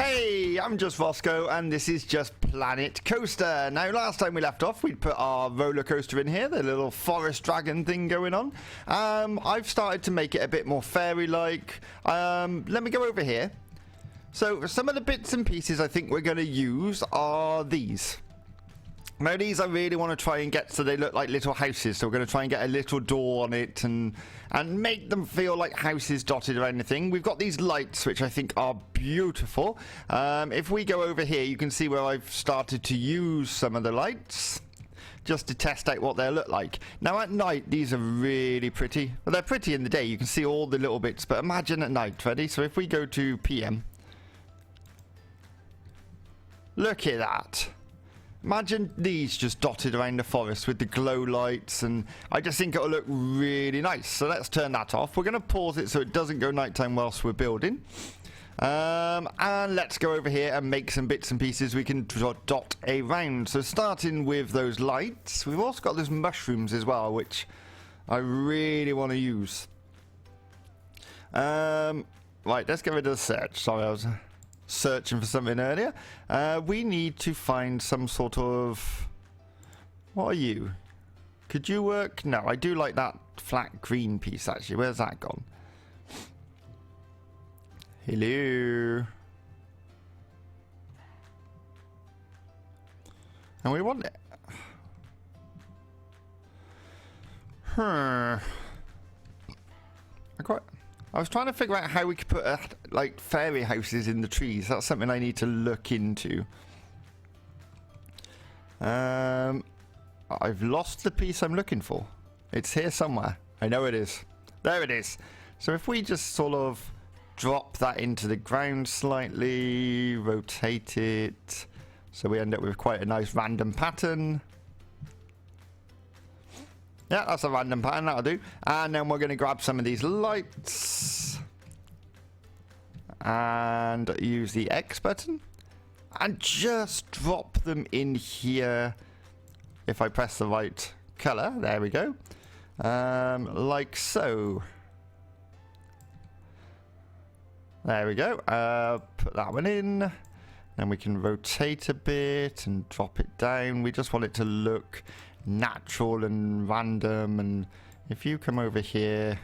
Hey, I'm just Rossgo, and this is just Planet Coaster. Now, last time we left off, we'd put our roller coaster in here, the little forest dragon thing going on. I've started to make it a bit more fairy-like. Let me go over here. So, some of the bits and pieces I think we're going to use are these. Now, these I really want to try and get so they look like little houses. So we're going to try and get a little door on it and make them feel like houses dotted around the thing. We've got these lights, which I think are beautiful. If we go over here, you can see where I've started to use some of the lights just to test out what they'll look like. Now, at night, these are really pretty. Well, they're pretty in the day. You can see all the little bits, but imagine at night, ready? So if we go to PM, look at that. Imagine these just dotted around the forest with the glow lights, and I just think it'll look really nice. So let's turn that off. We're going to pause it so it doesn't go nighttime whilst we're building. And let's go over here and make some bits and pieces we can dot around. So starting with those lights, we've also got those mushrooms as well, which I really want to use. Right, let's get rid of the search. Sorry, I was searching for something earlier. We need to find some sort of... What are you? Could you work? No, I do like that flat green piece actually. Where's that gone? Hello. And we want it. I was trying to figure out how we could put like fairy houses in the trees. That's something I need to look into. I've lost the piece I'm looking for. It's here somewhere. I know it is. There it is. So if we just sort of drop that into the ground slightly, rotate it, so we end up with quite a nice random pattern. Yeah, that's a random pattern, that'll do. And then we're going to grab some of these lights and use the X button and just drop them in here. If I press the right color, there we go. Like so. There we go. Put that one in. Then we can rotate a bit and drop it down. We just want it to look natural and random. And if you come over here,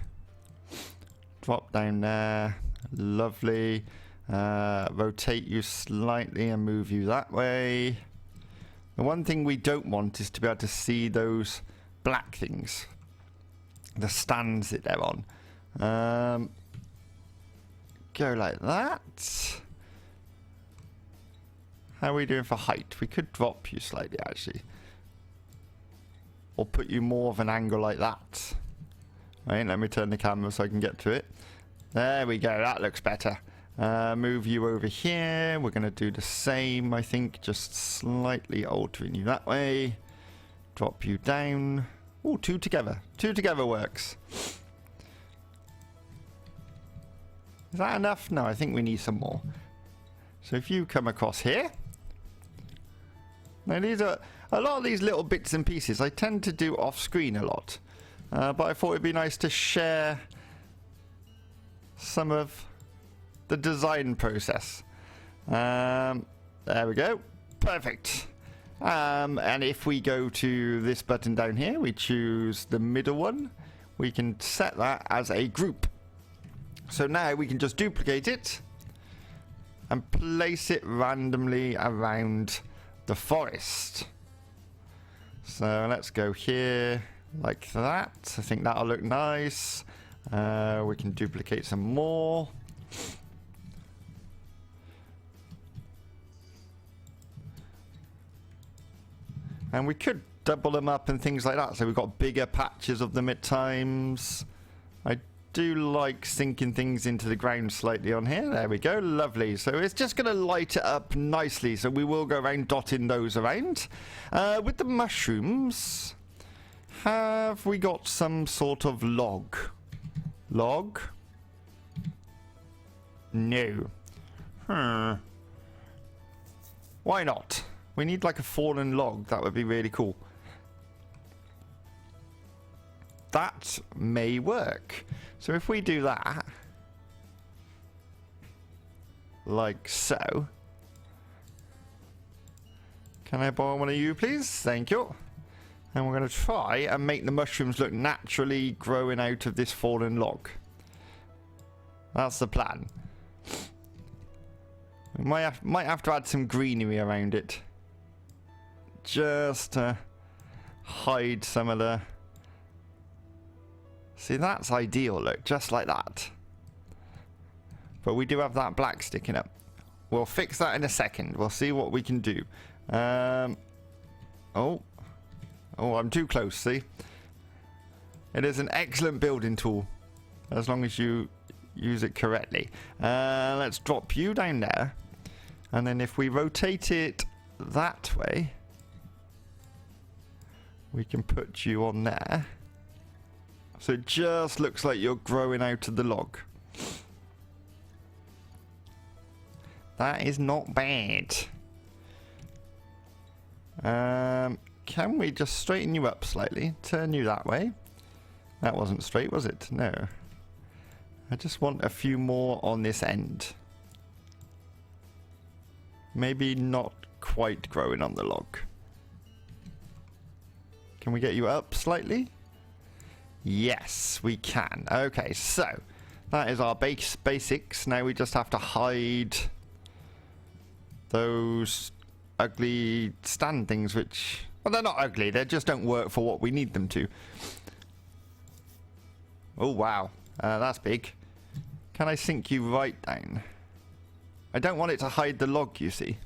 drop down there, lovely. Rotate you slightly and move you that way. The one thing we don't want is to be able to see those black things, the stands that they're on. Go like that. How are we doing for height? We could drop you slightly actually, or put you more of an angle like that. Right, let me turn the camera so I can get to it. There we go, that looks better. Move you over here. We're going to do the same, I think, just slightly altering you that way. Drop you down. Oh, two together. Two together works. Is that enough? No, I think we need some more. So if you come across here. Now these are a lot of these little bits and pieces I tend to do off screen a lot, but I thought it'd be nice to share some of the design process. There we go, perfect. And if we go to this button down here, we choose the middle one, we can set that as a group. So now we can just duplicate it and place it randomly around the forest. So let's go here like that. I think that'll look nice. We can duplicate some more. And we could double them up and things like that, so we've got bigger patches of them at times. I do like sinking things into the ground slightly on here. There we go, lovely. So it's just going to light it up nicely, so we will go around dotting those around. With the mushrooms, have we got some sort of log? Log? No. Why not? We need like a fallen log. That would be really cool. That may work. So if we do that, like so, Can I borrow one of you, please? Thank you. And we're going to try and make the mushrooms look naturally growing out of this fallen log. That's the plan. We might have to add some greenery around it. Just to hide some of the... See, that's ideal, look, just like that. But we do have that black sticking up. We'll fix that in a second. We'll see what we can do. Oh, I'm too close, see? It is an excellent building tool, as long as you use it correctly. Let's drop you down there. And then if we rotate it that way, we can put you on there. So it just looks like you're growing out of the log. That is not bad. Can we just straighten you up slightly? Turn you that way. That wasn't straight, was it? No. I just want a few more on this end. Maybe not quite growing on the log. Can we get you up slightly? Yes, we can. Okay, so that is our basics. Now we just have to hide those ugly stand things, which, well, they're not ugly, they just don't work for what we need them to. Oh wow, that's big. Can I sink you right down? I don't want it to hide the log, you see.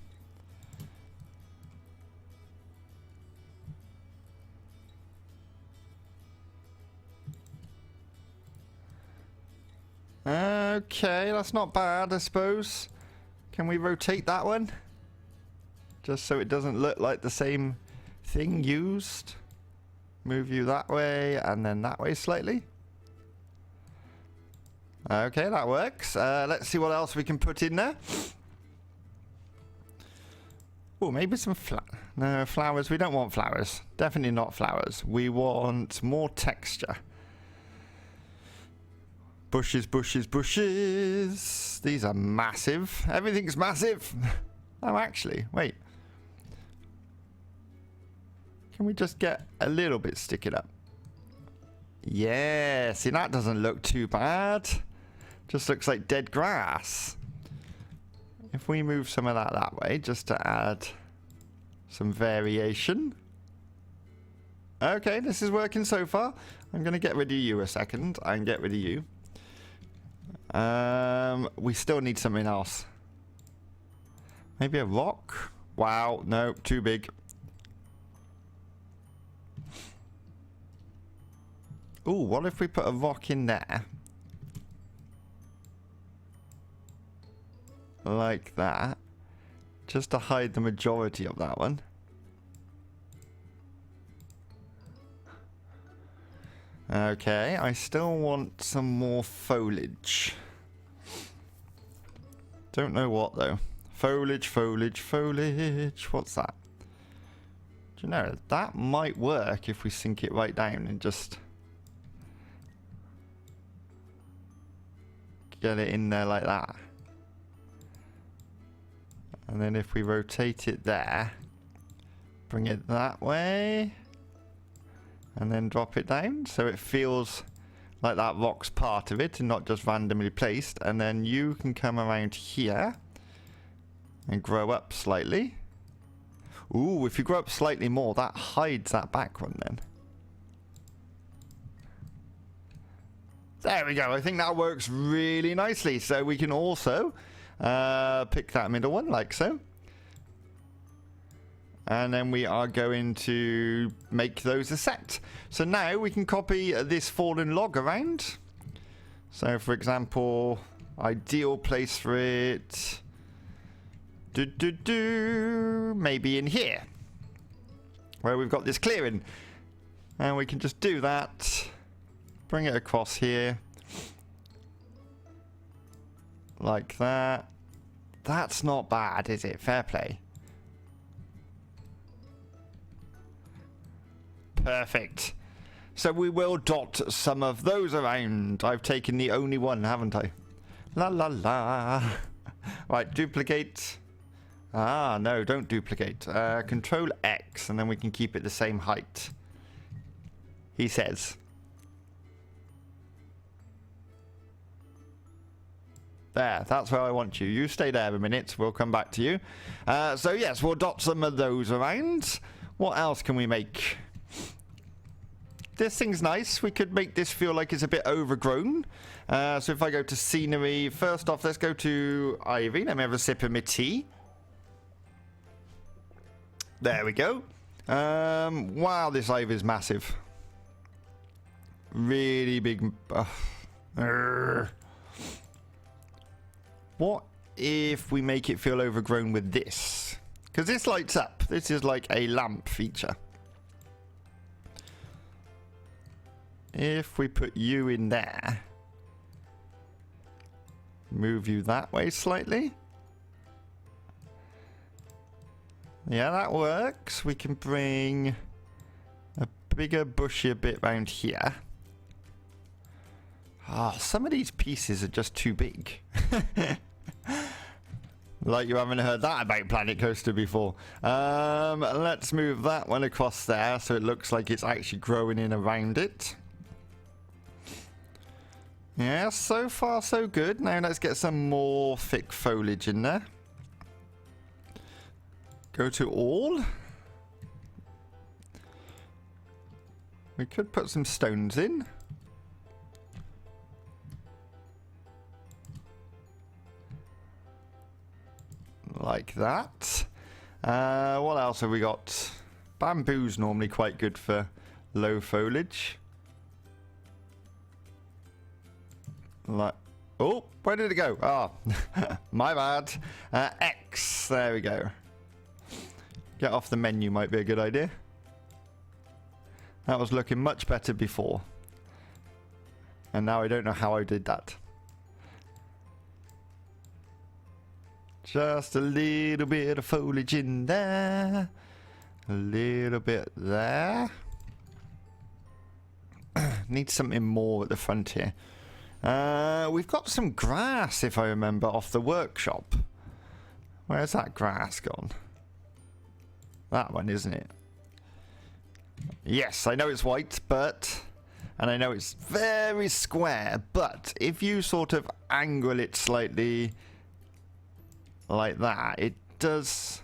Okay, that's not bad, I suppose. Can we rotate that one? Just so it doesn't look like the same thing used. Move you that way and then that way slightly. Okay, that works. Let's see what else we can put in there. Oh, maybe some no, flowers. We don't want flowers. Definitely not flowers. We want more texture. Bushes, bushes, bushes. These are massive. Everything's massive. Oh, actually, wait. Can we just get a little bit sticking up? Yeah, see, that doesn't look too bad. Just looks like dead grass. If we move some of that way, just to add some variation. Okay, this is working so far. I'm going to get rid of you a second and get rid of you. We still need something else. Maybe a rock? Wow, no, too big. Ooh, what if we put a rock in there? Like that. Just to hide the majority of that one. Okay, I still want some more foliage. Don't know what though. Foliage, foliage, foliage. What's that? Do you know, that might work if we sink it right down and just get it in there like that. And then if we rotate it there, bring it that way, and then drop it down so it feels like that rock's part of it and not just randomly placed. And then you can come around here and grow up slightly. Ooh, if you grow up slightly more, that hides that back one then. There we go. I think that works really nicely. So we can also pick that middle one like so. And then we are going to make those a set. So now we can copy this fallen log around. So for example, ideal place for it. Maybe in here. Where we've got this clearing. And we can just do that. Bring it across here. Like that. That's not bad, is it? Fair play. Perfect. So we will dot some of those around. I've taken the only one, haven't I? La la la. Right, duplicate. Ah, no, don't duplicate. Control X, and then we can keep it the same height. He says. There, that's where I want you. You stay there a minute. We'll come back to you. So, yes, we'll dot some of those around. What else can we make? This thing's nice. We could make this feel like it's a bit overgrown. So if I go to scenery, first off, let's go to ivy. Let me have a sip of my tea. There we go. Wow, this ivy is massive. Really big. What if we make it feel overgrown with this? Because this lights up. This is like a lamp feature. If we put you in there, move you that way slightly. Yeah, that works. We can bring a bigger, bushier bit round here. Ah, oh, some of these pieces are just too big. Like you haven't heard that about Planet Coaster before. Let's move that one across there so it looks like it's actually growing in around it. Yeah, so far so good. Now let's get some more thick foliage in there. Go to all. We could put some stones in. Like that. What else have we got? Bamboo's normally quite good for low foliage. Like, oh, where did it go? Oh, my bad. X, there we go. Get off the menu might be a good idea. That was looking much better before. And now I don't know how I did that. Just a little bit of foliage in there. A little bit there. Need something more at the front here. We've got some grass, if I remember, off the workshop. Where's that grass gone? That one, isn't it? Yes, I know it's white, but... And I know it's very square, but if you sort of angle it slightly like that, it does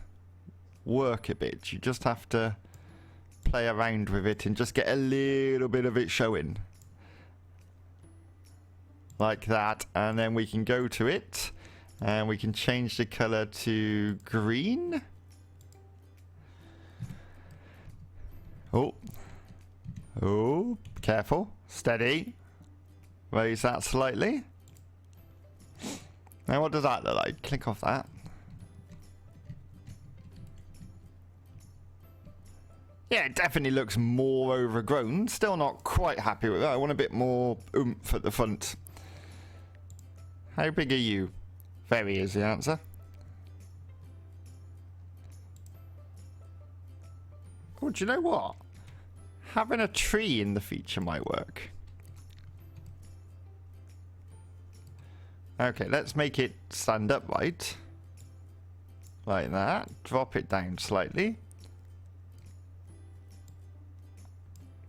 work a bit. You just have to play around with it and just get a little bit of it showing. Like that, and then we can go to it and we can change the color to green. Oh, careful, steady. Raise that slightly. Now what does that look like? Click off that. Yeah, it definitely looks more overgrown. Still not quite happy with that. I want a bit more oomph at the front. How big are you? Very is the answer. Oh, do you know what? Having a tree in the feature might work. Okay, let's make it stand upright. Like that. Drop it down slightly.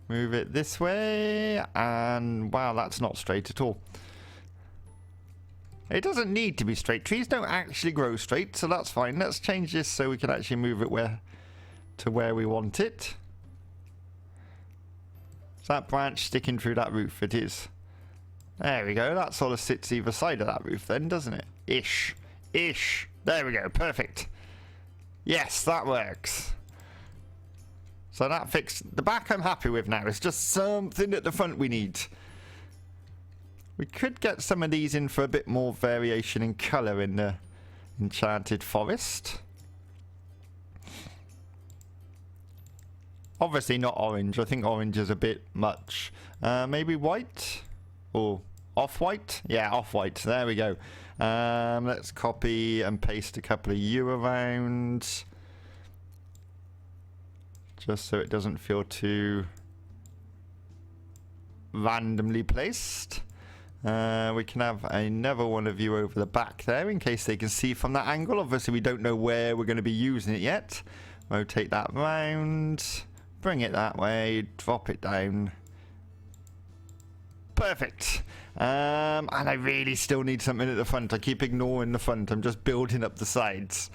Move it this way. And wow, that's not straight at all. It doesn't need to be straight. Trees don't actually grow straight, so that's fine. Let's change this so we can actually move it to where we want it. Is that branch sticking through that roof? It is. There we go. That sort of sits either side of that roof then, doesn't it? Ish. Ish. There we go. Perfect. Yes, that works. So that fixed... The back I'm happy with now. It's just something at the front we need. We could get some of these in for a bit more variation in colour in the Enchanted Forest. Obviously not orange. I think orange is a bit much. Maybe white? Or off-white? Yeah, off-white. There we go. Let's copy and paste a couple of you around. Just so it doesn't feel too randomly placed. We can have another one of you over the back there in case they can see from that angle. Obviously, we don't know where we're going to be using it yet. Rotate that round. Bring it that way. Drop it down. Perfect. And I really still need something at the front. I keep ignoring the front. I'm just building up the sides.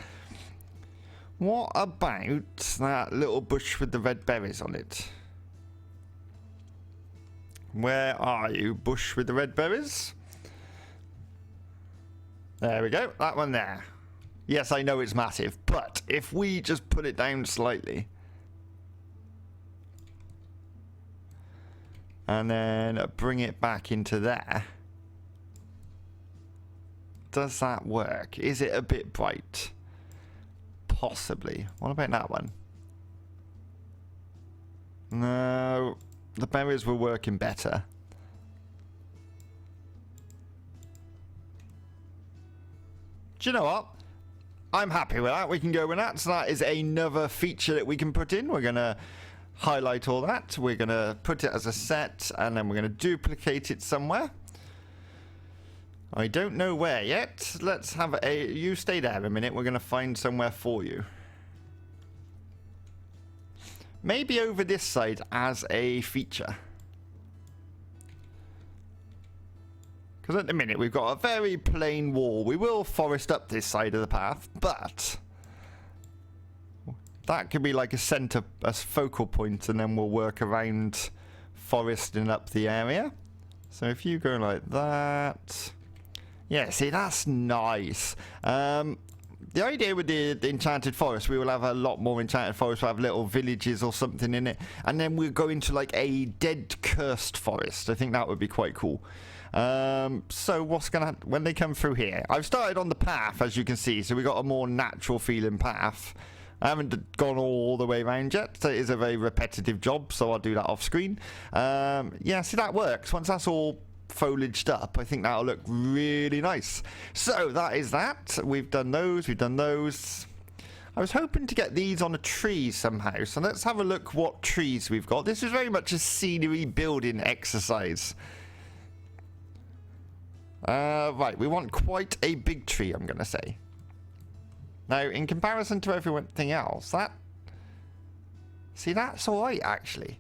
What about that little bush with the red berries on it? Where are you, bush with the red berries? There we go. That one there. Yes, I know it's massive, but if we just put it down slightly. And then bring it back into there. Does that work? Is it a bit bright? Possibly. What about that one? No, the berries were working better. Do you know what? I'm happy with that. We can go with that. So that is another feature that we can put in. We're going to highlight all that. We're going to put it as a set, and then we're going to duplicate it somewhere. I don't know where yet. Let's have a... You stay there a minute. We're going to find somewhere for you. Maybe over this side as a feature. Because at the minute we've got a very plain wall. We will forest up this side of the path, but... that could be like a center, a focal point, and then we'll work around foresting up the area. So if you go like that... yeah, see, that's nice. The idea with the enchanted forest, we will have a lot more enchanted forest. We'll have little villages or something in it. And then we'll go into like a dead cursed forest. I think that would be quite cool. So what's going to happen when they come through here? I've started on the path, as you can see. So we got a more natural feeling path. I haven't gone all the way around yet. So it is a very repetitive job, so I'll do that off screen. Yeah, see, that works. Once that's all foliaged up, I think that'll look really nice. So that is that. We've done those. We've done those. I was hoping to get these on a tree somehow. So let's have a look what trees we've got. This is very much a scenery building exercise. Right, we want quite a big tree, I'm going to say. Now, in comparison to everything else, that... see, that's alright, actually.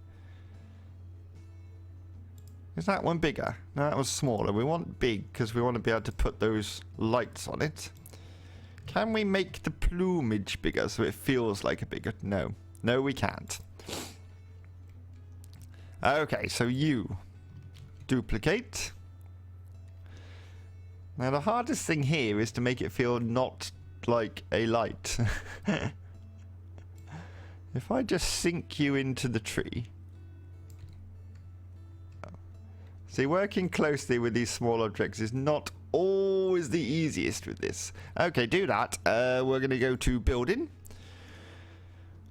Is that one bigger? No, that was smaller. We want big, because we want to be able to put those lights on it. Can we make the plumage bigger so it feels like a bigger... no. No, we can't. Okay, so you. Duplicate. Now, the hardest thing here is to make it feel not... like a light. If I just sink you into the tree. See, working closely with these small objects is not always the easiest with this. Okay, do that. We're going to go to building.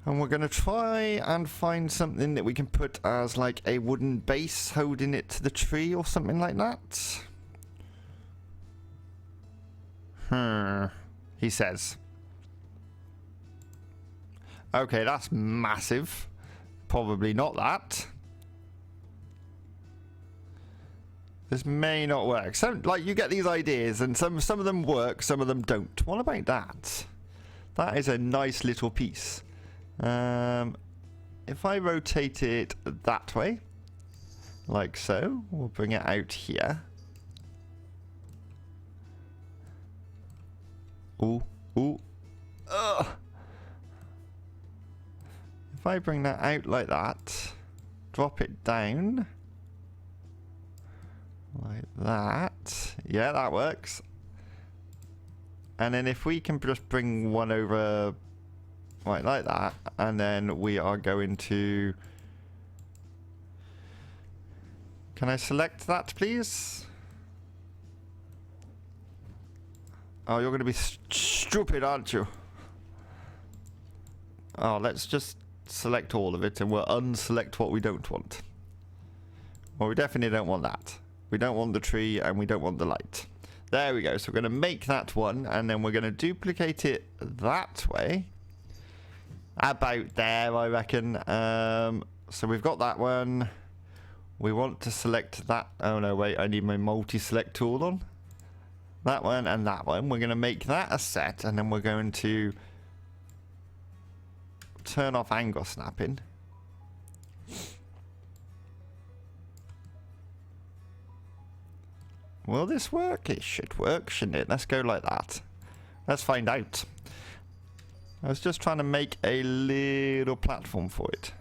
And we're going to try and find something that we can put as like a wooden base holding it to the tree or something like that. He says. Okay, that's massive. Probably not that. This may not work. So, like, you get these ideas, and some of them work, some of them don't. What about that? That is a nice little piece. If I rotate it that way, like so, we'll bring it out here. Ooh, ooh. Ugh. If I bring that out like that, drop it down like that. Yeah, that works. And then if we can just bring one over right like that, and then we are going to... can I select that, please? Oh, you're going to be stupid, aren't you? Oh, let's just select all of it and we'll unselect what we don't want. Well, we definitely don't want that. We don't want the tree and we don't want the light. There we go. So we're going to make that one and then we're going to duplicate it that way. About there, I reckon. So we've got that one. We want to select that. Oh no, wait, I need my multi-select tool on. That one and that one. We're going to make that a set, and then we're going to turn off angle snapping. Will this work? It should work, shouldn't it? Let's go like that. Let's find out. I was just trying to make a little platform for it.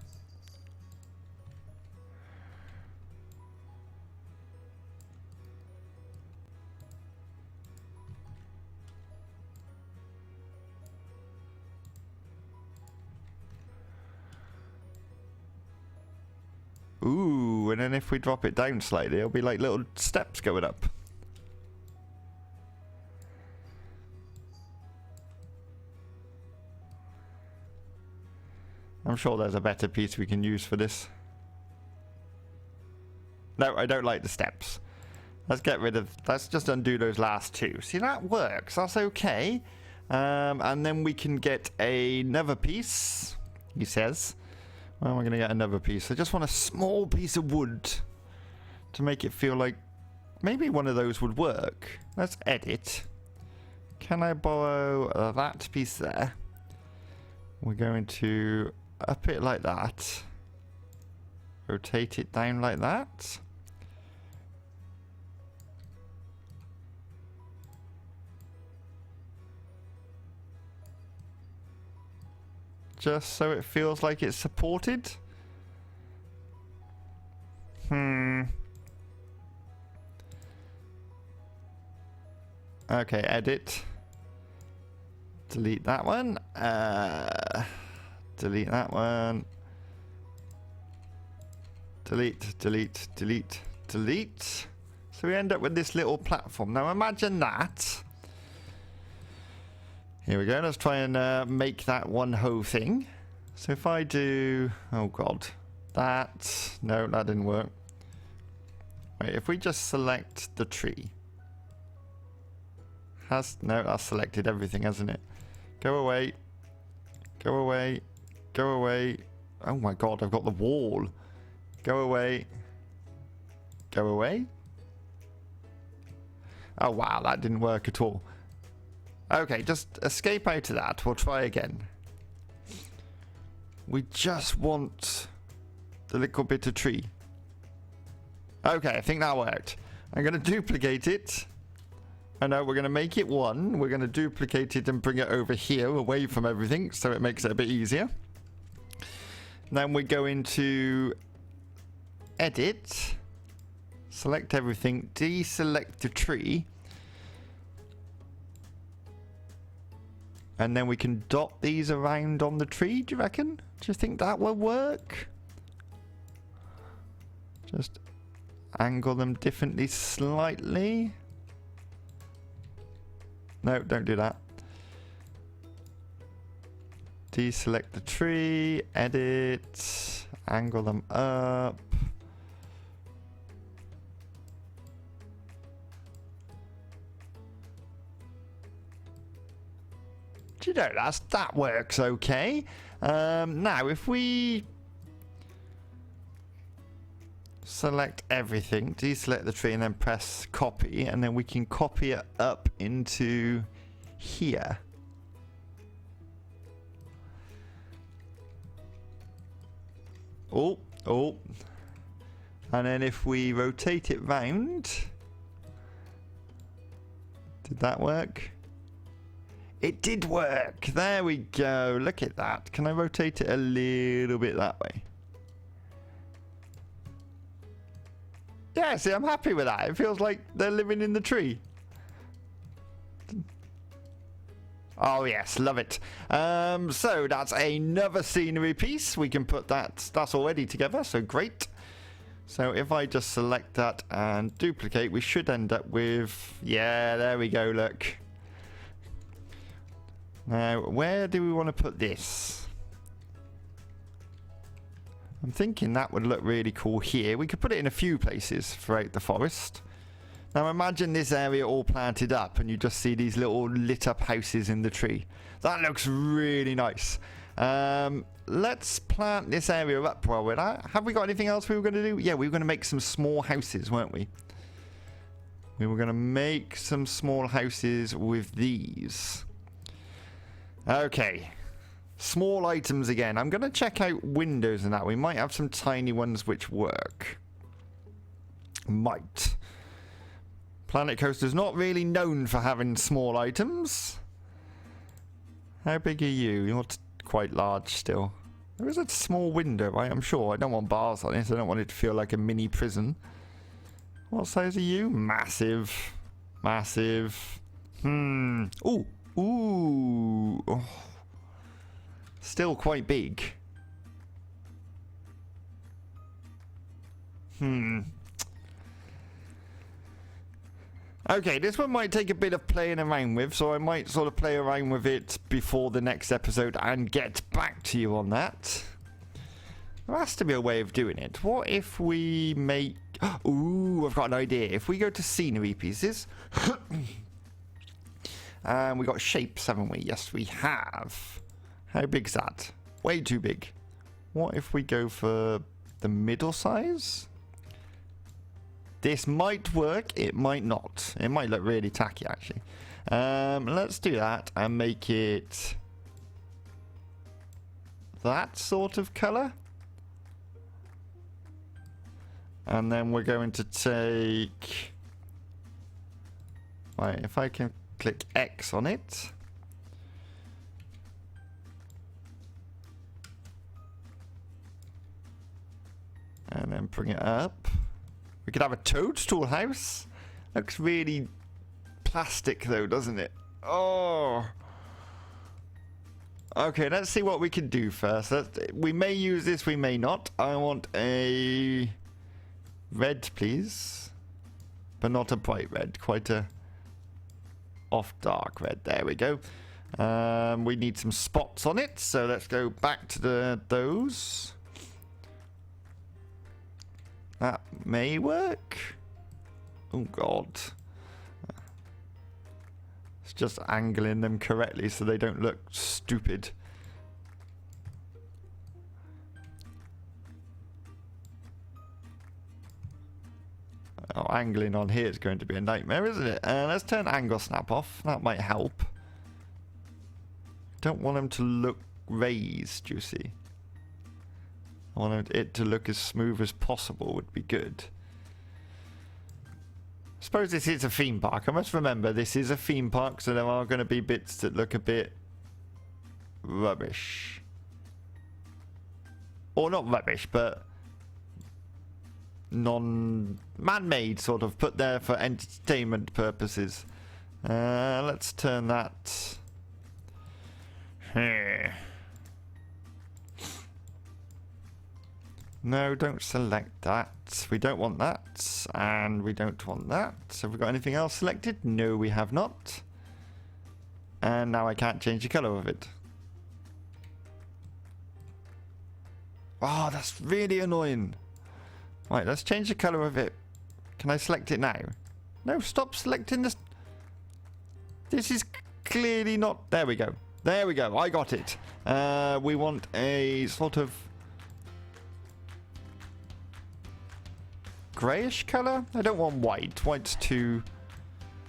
Ooh, and then if we drop it down slightly, it'll be like little steps going up. I'm sure there's a better piece we can use for this. No, I don't like the steps. Let's get rid of... Let's just undo those last two. See, that works. That's okay. And then we can get another piece, he says. Well, we're going to get another piece. I just want a small piece of wood to make it feel like maybe one of those would work. Let's edit. Can I borrow that piece there? We're going to up it like that. Rotate it down like that. Just so it feels like it's supported. Okay, edit. Delete that one. Delete that one. Delete, delete, delete, delete. So we end up with this little platform. Now imagine that. Here we go. Let's try and make that one whole thing. So if I do... Oh, God. That... No, that didn't work. Wait, if we just select the tree. No, that's selected everything, hasn't it? Go away. Go away. Go away. Oh, my God. I've got the wall. Go away. Go away. Oh, wow. That didn't work at all. Okay, just escape out of that. We'll try again. We just want the little bit of tree. Okay, I think that worked. I'm going to duplicate it. I know, we're going to make it one. We're going to duplicate it and bring it over here, away from everything, so it makes it a bit easier. Then we go into edit. Select everything. Deselect the tree. And then we can dot these around on the tree, do you reckon? Do you think that will work? Just angle them differently slightly. No, don't do that. Deselect the tree, edit, angle them up. You know, that works okay. Now, if we select everything, deselect the tree, and then press copy, and then we can copy it up into here. Oh. And then if we rotate it round, did that work? It did work. There we go. Look at that. Can I rotate it a little bit that way? Yeah, see, I'm happy with that. It feels like they're living in the tree. Oh, yes. Love it. So that's another scenery piece. We can put that. That's already together, so great. So if I just select that and duplicate, we should end up with... Yeah, there we go. Look. Now, where do we want to put this? I'm thinking that would look really cool here. We could put it in a few places throughout the forest. Now, imagine this area all planted up and you just see these little lit up houses in the tree. That looks really nice. let's plant this area up while we're at. Have we got anything else we were going to do? Yeah, we were going to make some small houses, weren't we? We were going to make some small houses with these. Okay. Small items again. I'm going to check out windows and that. We might have some tiny ones which work. Might. Planet Coaster's not really known for having small items. How big are you? You're quite large still. There is a small window, right? I'm sure. I don't want bars on it. I don't want it to feel like a mini prison. What size are you? Massive. Massive. Ooh. Ooh. Oh. Still quite big. Okay, this one might take a bit of playing around with, so I might sort of play around with it before the next episode and get back to you on that. There has to be a way of doing it. What if we make... Ooh, I've got an idea. If we go to scenery pieces... and we got shapes, haven't we? Yes, we have. How big's that? Way too big. What if we go for the middle size? This might work. It might not. It might look really tacky, actually. Let's do that and make it that sort of colour. And then we're going to take... Right, if I can click X on it... and then bring it up. We could have a toadstool house. Looks really plastic though, doesn't it? Oh. Okay, let's see what we can do first. We may use this, we may not. I want a red, please. But not a bright red, quite a off dark red. There we go. We need some spots on it, so let's go back to those. That may work. Oh god. It's just angling them correctly so they don't look stupid. Oh, angling on here is going to be a nightmare, isn't it? Let's turn angle snap off. That might help. Don't want them to look raised, you see. I want it to look as smooth as possible would be good. I suppose this is a theme park. I must remember this is a theme park, so there are going to be bits that look a bit rubbish. Or not rubbish, but man-made, sort of, put there for entertainment purposes. Let's turn that here. No, don't select that. We don't want that. And we don't want that. Have we got anything else selected? No, we have not. And now I can't change the colour of it. Oh, that's really annoying. Right, let's change the colour of it. Can I select it now? No, stop selecting this. This is clearly not... There we go. There we go. I got it. We want a sort of greyish colour? I don't want white. White's too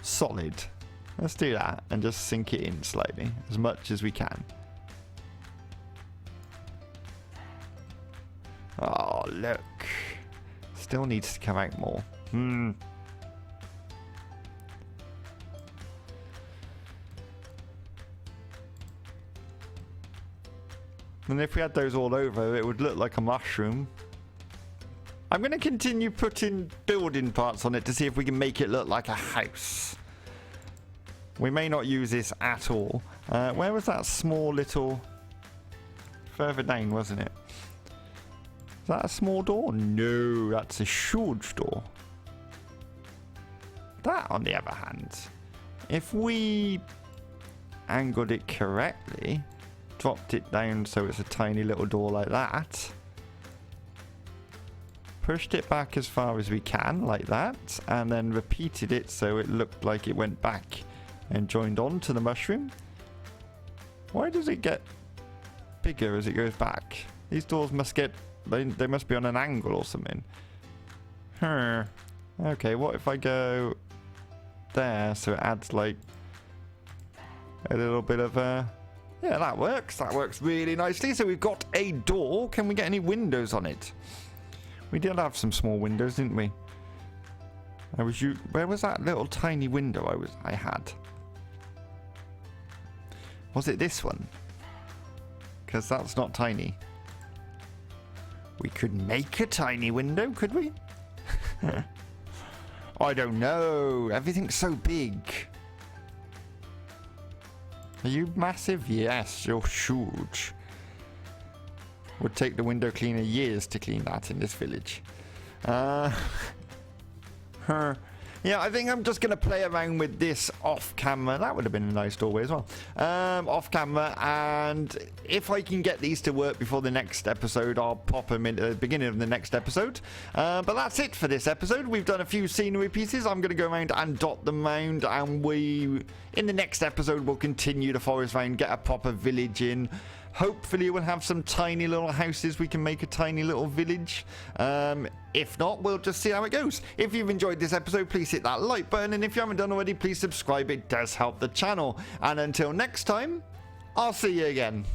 solid. Let's do that and just sink it in slightly, as much as we can. Oh, look. Still needs to come out more. And if we had those all over, it would look like a mushroom. I'm going to continue putting building parts on it to see if we can make it look like a house. We may not use this at all. Where was that small little... Further down, wasn't it? Is that a small door? No, that's a huge door. That, on the other hand, if we angled it correctly, dropped it down so it's a tiny little door like that, pushed it back as far as we can, like that, and then repeated it so it looked like it went back and joined on to the mushroom. Why does it get bigger as it goes back. These doors must get... They must be on an angle or something. Okay, what if I go there so it adds like a little bit of a... Yeah, that works. That works really nicely. So we've got a door. Can we get any windows on it? We did have some small windows, didn't we? Where was that little tiny window I had? Was it this one? Because that's not tiny. We could make a tiny window, could we? I don't know. Everything's so big. Are you massive? Yes, you're huge. Would take the window cleaner years to clean that in this village. Yeah, I think I'm just going to play around with this off camera. That would have been a nice doorway as well. Off camera, and if I can get these to work before the next episode, I'll pop them in at the beginning of the next episode. But that's it for this episode. We've done a few scenery pieces. I'm going to go around and dot them around, and in the next episode, we'll continue the forest round, get a proper village in. Hopefully we'll have some tiny little houses. We can make a tiny little village. If not, we'll just see how it goes. If you've enjoyed this episode, please hit that like button. And if you haven't done already, please subscribe. It does help the channel. And until next time, I'll see you again.